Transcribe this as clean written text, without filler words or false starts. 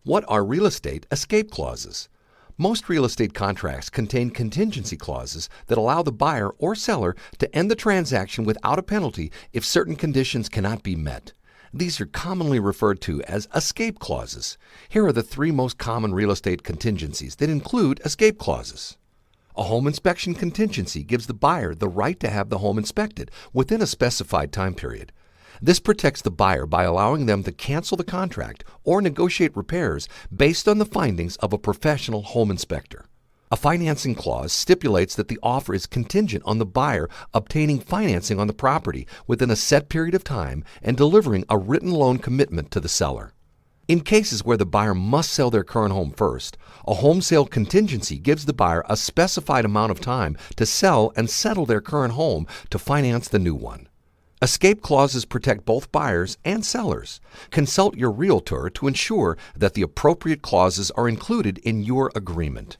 What are real estate escape clauses? Most real estate contracts contain contingency clauses that allow the buyer or seller to end the transaction without a penalty if certain conditions cannot be met. These are commonly referred to as escape clauses. Here are the three most common real estate contingencies that include escape clauses. A home inspection contingency gives the buyer the right to have the home inspected within a specified time period. This protects the buyer by allowing them to cancel the contract or negotiate repairs based on the findings of a professional home inspector. A financing clause stipulates that the offer is contingent on the buyer obtaining financing on the property within a set period of time and delivering a written loan commitment to the seller. In cases where the buyer must sell their current home first, a home sale contingency gives the buyer a specified amount of time to sell and settle their current home to finance the new one. Escape clauses protect both buyers and sellers. Consult your realtor to ensure that the appropriate clauses are included in your agreement.